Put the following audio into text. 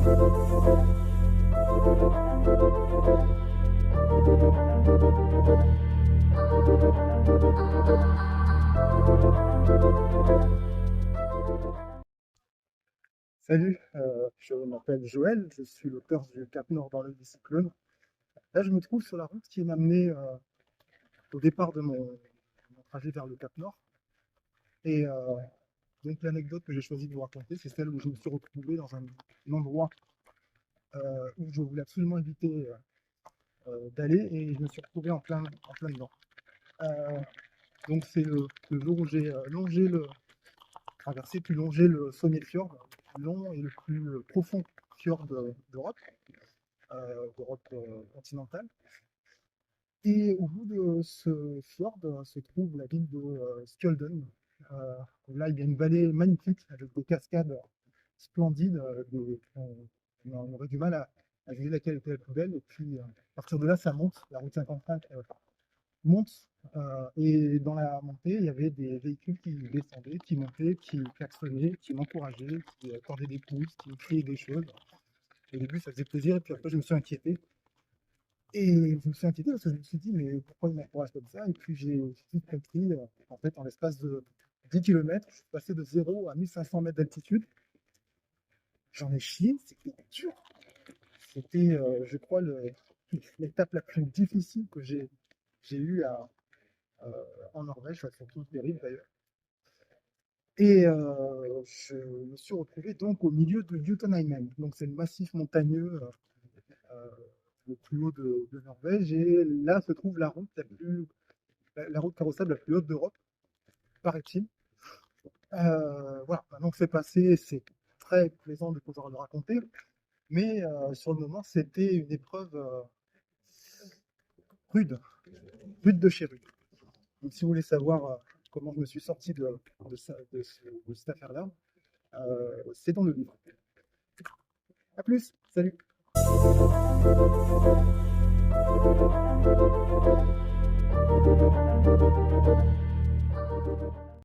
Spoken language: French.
Salut, je m'appelle Joël, je suis l'auteur du Cap Nord dans l'œil du cyclone. Là, je me trouve sur la route qui m'a amené au départ de mon trajet vers le Cap Nord. Et donc, l'anecdote que j'ai choisi de vous raconter, c'est celle où je me suis retrouvé dans un endroit où je voulais absolument éviter d'aller et je me suis retrouvé en plein dedans. Euh, donc, c'est le jour où j'ai longé traversé puis longé le Sognefjord, le plus long et le plus profond fjord d'Europe. Continentale. Et au bout de ce fjord se trouve la ville de Skjolden. Euh, Là, il y a une vallée magnifique avec des cascades splendides. On aurait du mal à juger laquelle était la plus belle. Et puis, à partir de là, ça monte. La route 55 monte. Et dans la montée, il y avait des véhicules qui descendaient, qui montaient, qui klaxonnaient, qui m'encourageaient, qui accordaient des pouces, qui criaient des choses. Au début, ça faisait plaisir. Et puis après, je me suis inquiété. Et je me suis inquiété parce que je me suis dit, mais pourquoi il m'encourage comme ça? Et puis j'ai vite compris, en fait, en l'espace de 10 km, je suis passé de 0 à 1500 mètres d'altitude. J'en ai chié, c'était dur. C'était, je crois, l'étape la plus difficile que j'ai eue euh, en Norvège, enfin, sur toute les rives d'ailleurs. Et je me suis retrouvé donc au milieu de Jotunheimen. Donc c'est le massif montagneux euh, le plus haut de Norvège. Et là se trouve la route la route carrossable la plus haute d'Europe, paraît-il. Voilà, maintenant que c'est passé, c'est très plaisant de pouvoir le raconter, mais sur le moment, c'était une épreuve rude, rude de chez rude. Donc, si vous voulez savoir comment je me suis sorti de cette affaire-là, c'est dans le livre. A plus, salut!